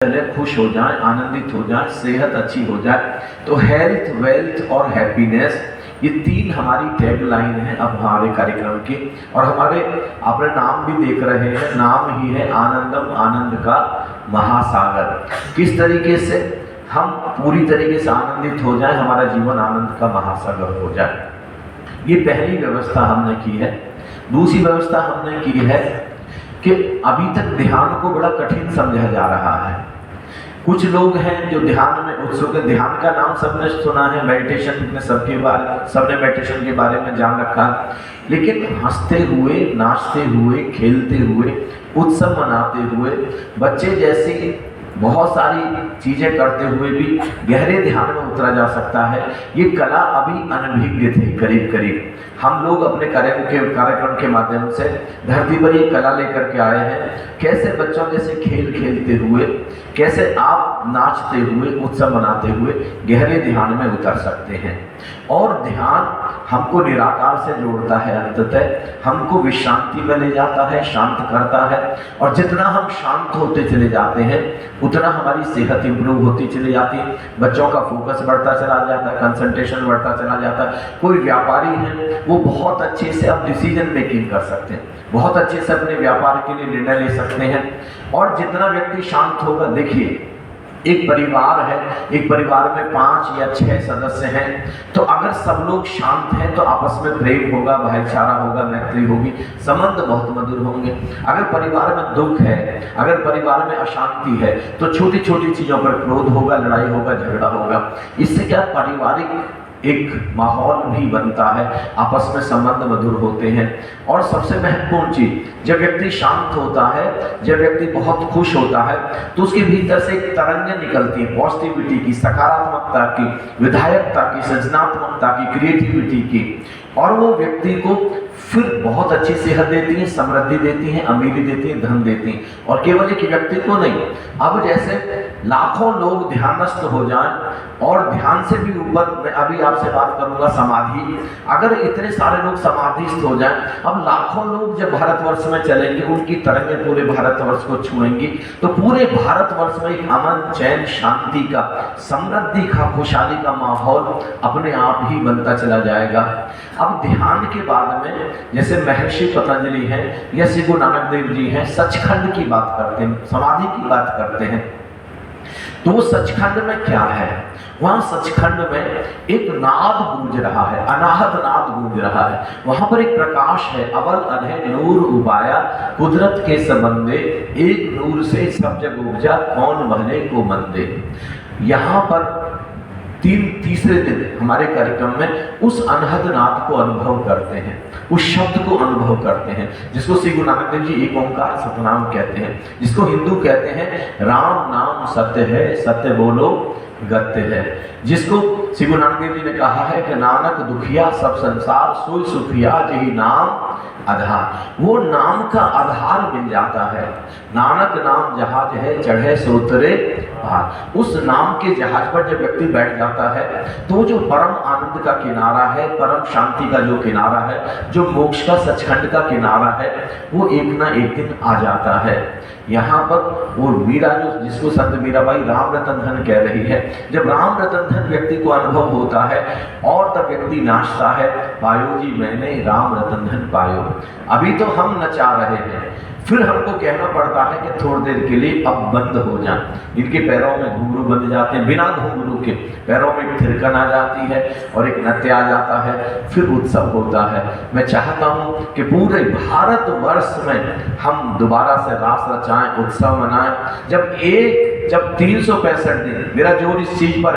पहले खुश हो जाएं, आनंदित हो जाएं, सेहत अच्छी हो जाए। तो हेल्थ, वेल्थ और हैप्पीनेस, ये तीन हमारी टैगलाइन है अब हमारे कार्यक्रम की। और हमारे आपने नाम भी देख रहे हैं, नाम ही है आनंदम, आनंद का महासागर। किस तरीके से हम पूरी तरीके से आनंदित हो जाएं, हमारा जीवन आनंद का महासागर हो जाए, ये पहली व्यवस्था हमने की है। दूसरी व्यवस्था हमने की है कि अभी तक ध्यान को बड़ा कठिन समझा जा रहा है। कुछ लोग हैं जो ध्यान में उत्सुक है। ध्यान का नाम सबने सुना है, मेडिटेशन में सबने मेडिटेशन के बारे में जान रखा है, लेकिन हंसते हुए, नाचते हुए, खेलते हुए, उत्सव मनाते हुए, बच्चे जैसी बहुत सारी चीजें करते हुए भी गहरे ध्यान में उतरा जा सकता है। ये कला अभी अनभिज्ञ थी करीब करीब। हम लोग अपने कार्यक्रम के माध्यम से धरती पर ये कला लेकर के आए हैं। कैसे बच्चों जैसे खेल खेलते हुए, कैसे आप नाचते हुए, उत्सव मनाते हुए गहरे ध्यान में उतर सकते हैं। और ध्यान हमको निराकार से जोड़ता है, अंततः हमको विश्रांति में ले जाता है, शांत करता है। और जितना हम शांत होते चले जाते हैं उतना हमारी सेहत इंप्रूव होती चली जाती है। बच्चों का फोकस बढ़ता चला जाता है, कंसंट्रेशन बढ़ता चला जाता है। कोई व्यापारी है, वो बहुत अच्छे से अब डिसीजन मेकिंग कर सकते हैं, बहुत अच्छे से अपने व्यापार के लिए निर्णय ले सकते हैं। और जितना व्यक्ति शांत होगा, देखिए एक परिवार है, एक परिवार में 5 या 6 सदस्य हैं, तो अगर सब लोग शांत हैं तो आपस में प्रेम होगा, भाईचारा होगा, मैत्री होगी, संबंध बहुत मधुर होंगे। अगर परिवार में दुख है, अगर परिवार में अशांति है, तो छोटी छोटी चीजों पर क्रोध होगा, लड़ाई होगा, झगड़ा होगा। इससे क्या पारिवारिक एक माहौल भी बनता है, आपस में संबंध मधुर होते हैं। और सबसे महत्वपूर्ण चीज, जब व्यक्ति शांत होता है, जब व्यक्ति बहुत खुश होता है, तो उसके भीतर से एक तरंगें निकलती हैं पॉजिटिविटी की, सकारात्मकता की, विधायकता की, सृजनात्मकता की, क्रिएटिविटी की। और वो व्यक्ति को फिर बहुत अच्छी सेहत देती है, समृद्धि देती है, अमीरी देती है, धन देती है। और केवल एक व्यक्ति को नहीं, अब जैसे लाखों लोग ध्यानस्थ हो जाएं, और ध्यान से भी ऊपर मैं अभी आपसे बात करूंगा समाधि। अगर इतने सारे लोग समाधिस्थ हो जाएं, अब लाखों लोग जब भारतवर्ष में चलेंगे, उनकी तरंगें पूरे भारतवर्ष को छुएंगी, तो पूरे भारतवर्ष में एक अमन, चैन, शांति का, समृद्धि का, खुशहाली का माहौल अपने आप ही बनता चला जाएगा। अब ध्यान के बाद में जैसे महर्षि पतंजलि हैं या श्री गुरु नानक देव जी हैं, सचखंड की बात करते हैं, समाधि की बात करते हैं। तो वो सचखंड में क्या है? वहां सचखंड में एक नाद गूंज रहा है, अनाहत नाद गूंज रहा है। वहां पर एक प्रकाश है, अवल अनहे नूर उबाया, कुदरत के संबंधे, एक नूर से सब जग उपजा, कौन भले को मंदे। यहाँ पर तीसरे दिन हमारे कार्यक्रम में उस अनहद नाद को अनुभव करते हैं, उस शब्द को अनुभव करते हैं, जिसको श्री गुरु नानक देव जी एक ओंकार सतनाम कहते हैं, जिसको हिंदू कहते हैं राम नाम सत्य है, सत्य बोलो गत्य है। जिसको श्री गुरु नानक देव जी ने कहा है कि नानक दुखिया सब संसार, सोई सुखिया यही नाम आधार। वो नाम का आधार मिल जाता है। नानक नाम जहाज है, चढ़े सोतरे पार। उस नाम के जहाज पर जब व्यक्ति बैठ जाता है, तो जो परम आनंद का किनारा है, परम शांति का जो किनारा है, जो मोक्ष का, सचखंड का किनारा है, वो एक ना एक दिन आ जाता है। यहाँ पर वो मीरा, जो जिसको संत मीराबाई राम रतन धन कह रही है, जब राम रतन धन व्यक्ति को अनुभव होता है, और तब व्यक्ति नाचता है, पायो जी मैंने राम रतन धन पायो। अभी तो हम नचा रहे हैं, फिर हमको कहना पड़ता है कि थोड़ी देर के लिए अब बंद हो जाए। इनके पैरों में घुंघरू बंध जाते हैं, बिना घुंघरू के पैरों में थिरकन आ जाती है और एक नृत्य आ जाता है, फिर उत्सव होता है। मैं चाहता हूँ कि पूरे भारतवर्ष में हम दोबारा से रास रचाएं, उत्सव मनाएं। जब 365 दिन, मेरा जोर इस चीज पर